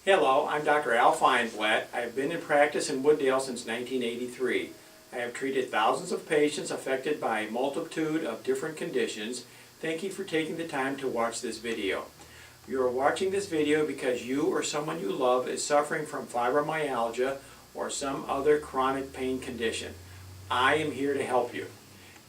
Hello, I'm Dr. Al Feinblatt. I have been in practice in Wooddale since 1983. I have treated thousands of patients affected by a multitude of different conditions. Thank you for taking the time to watch this video. You are watching this video because you or someone you love is suffering from fibromyalgia or some other chronic pain condition. I am here to help you.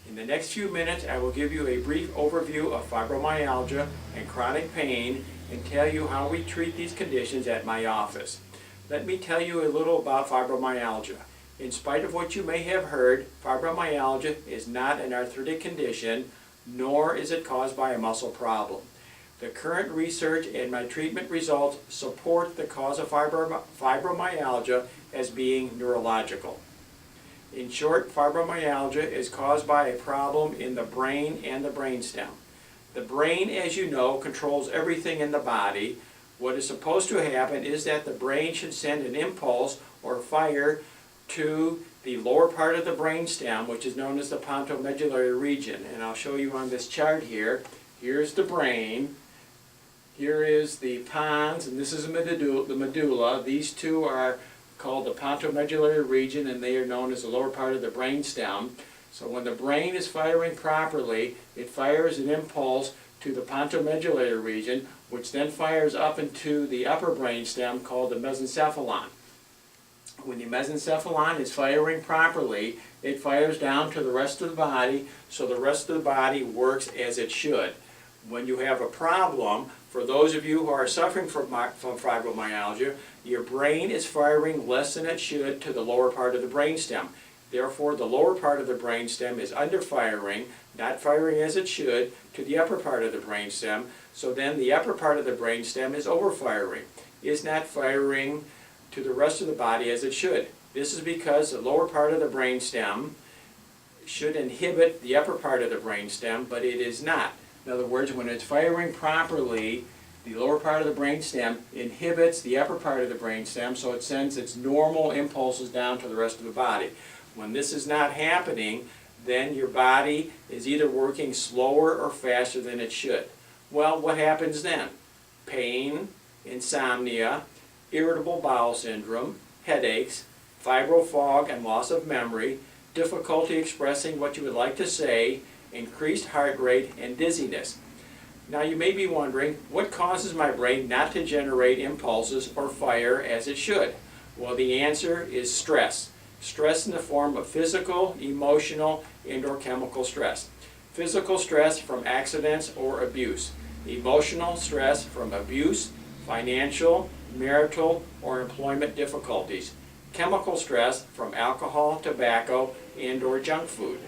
In the next few minutes, I will give you a brief overview of fibromyalgia and chronic pain and tell you how we treat these conditions at my office. Let me tell you a little about fibromyalgia. In spite of what you may have heard, fibromyalgia is not an arthritic condition, nor is it caused by a muscle problem. The current research and my treatment results support the cause of fibromyalgia as being neurological. In short, fibromyalgia is caused by a problem in the brain and the brainstem. The brain, as you know, controls everything in the body. What is supposed to happen is that the brain should send an impulse or fire to the lower part of the brainstem, which is known as the pontomedullary region. And I'll show you on this chart here. Here's the brain. Here is the pons, and this is the medulla. These two are called the pontomedullary region, and they are known as the lower part of the brainstem. So when the brain is firing properly, it fires an impulse to the pontomedullary region, which then fires up into the upper brainstem called the mesencephalon. When the mesencephalon is firing properly, it fires down to the rest of the body, so the rest of the body works as it should. When you have a problem, for those of you who are suffering from fibromyalgia, your brain is firing less than it should to the lower part of the brainstem. Therefore, the lower part of the brainstem is underfiring, not firing as it should, to the upper part of the brainstem. So then the upper part of the brainstem is overfiring, is not firing to the rest of the body as it should. This is because the lower part of the brainstem should inhibit the upper part of the brainstem, but it is not. In other words, when it's firing properly, the lower part of the brainstem inhibits the upper part of the brainstem, so it sends its normal impulses down to the rest of the body. When this is not happening, then your body is either working slower or faster than it should. Well, what happens then? Pain, insomnia, irritable bowel syndrome, headaches, fibrofog and loss of memory, difficulty expressing what you would like to say, increased heart rate, and dizziness. Now you may be wondering, what causes my brain not to generate impulses or fire as it should? Well, the answer is stress. Stress in the form of physical, emotional, and/or chemical stress. Physical stress from accidents or abuse. Emotional stress from abuse, financial, marital, or employment difficulties. Chemical stress from alcohol, tobacco, and/or junk food.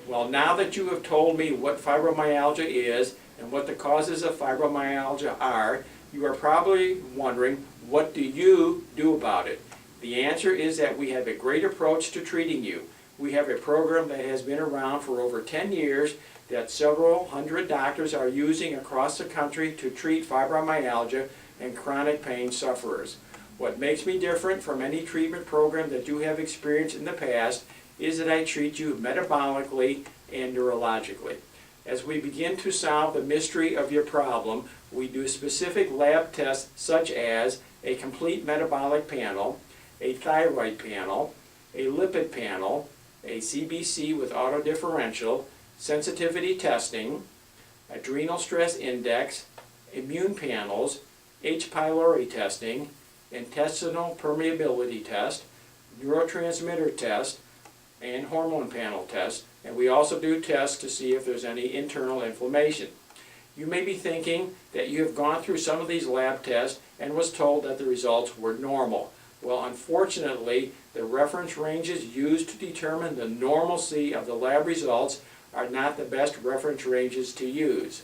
Well, now that you have told me what fibromyalgia is and what the causes of fibromyalgia are, you are probably wondering, what do you do about it? The answer is that we have a great approach to treating you. We have a program that has been around for over 10 years that several hundred doctors are using across the country to treat fibromyalgia and chronic pain sufferers. What makes me different from any treatment program that you have experienced in the past is that I treat you metabolically and neurologically. As we begin to solve the mystery of your problem, we do specific lab tests such as a complete metabolic panel, a thyroid panel, a lipid panel, a CBC with autodifferential, sensitivity testing, adrenal stress index, immune panels, H. pylori testing, intestinal permeability test, neurotransmitter test, and hormone panel test, and we also do tests to see if there's any internal inflammation. You may be thinking that you have gone through some of these lab tests and was told that the results were normal. Well, unfortunately, the reference ranges used to determine the normalcy of the lab results are not the best reference ranges to use.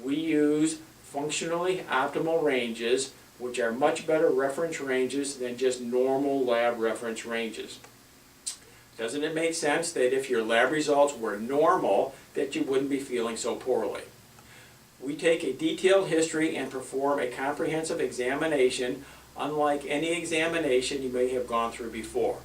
We use functionally optimal ranges, which are much better reference ranges than just normal lab reference ranges. Doesn't it make sense that if your lab results were normal, that you wouldn't be feeling so poorly? We take a detailed history and perform a comprehensive examination, unlike any examination you may have gone through before.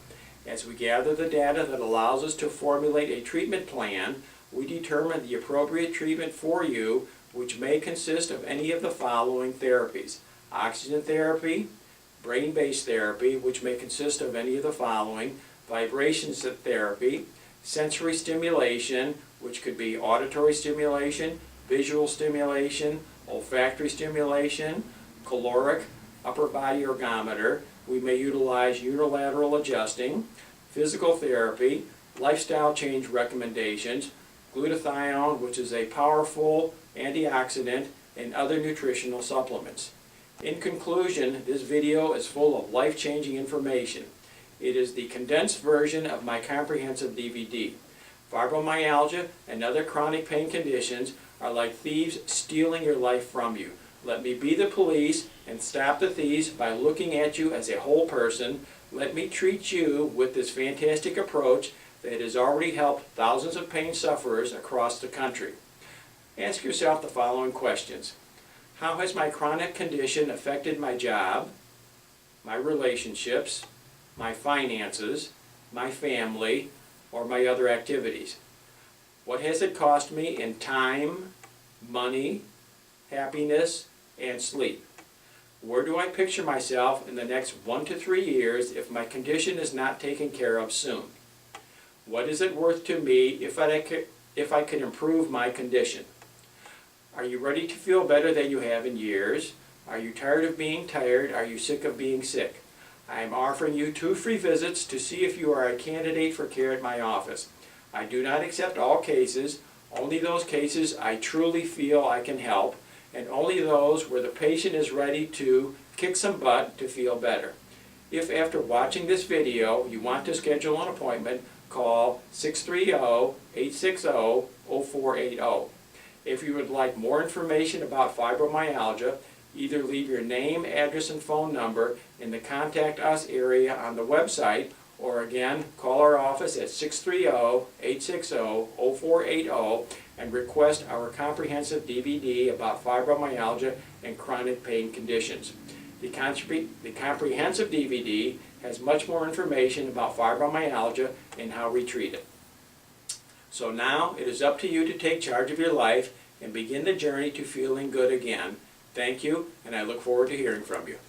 As we gather the data that allows us to formulate a treatment plan, we determine the appropriate treatment for you, which may consist of any of the following therapies: oxygen therapy, brain-based therapy, which may consist of any of the following: vibrations therapy, sensory stimulation, which could be auditory stimulation, visual stimulation, olfactory stimulation, caloric, upper body ergometer. We may utilize unilateral adjusting, physical therapy, lifestyle change recommendations, glutathione, which is a powerful antioxidant, and other nutritional supplements. In conclusion, this video is full of life-changing information. It is the condensed version of my comprehensive DVD. Fibromyalgia and other chronic pain conditions are like thieves stealing your life from you. Let me be the police and stop the thieves by looking at you as a whole person. Let me treat you with this fantastic approach that has already helped thousands of pain sufferers across the country. Ask yourself the following questions. How has my chronic condition affected my job, my relationships, my finances, my family, or my other activities? What has it cost me in time, money, happiness, and sleep? Where do I picture myself in the next 1 to 3 years if my condition is not taken care of soon? What is it worth to me if I can improve my condition? Are you ready to feel better than you have in years? Are you tired of being tired? Are you sick of being sick? I am offering you 2 free visits to see if you are a candidate for care at my office. I do not accept all cases, only those cases I truly feel I can help, and only those where the patient is ready to kick some butt to feel better. If after watching this video you want to schedule an appointment, call 630-860-0480. If you would like more information about fibromyalgia, either leave your name, address, and phone number in the Contact Us area on the website, or again, call our office at 630-860-0480 and request our comprehensive DVD about fibromyalgia and chronic pain conditions. The comprehensive DVD has much more information about fibromyalgia and how we treat it. So now it is up to you to take charge of your life and begin the journey to feeling good again. Thank you, and I look forward to hearing from you.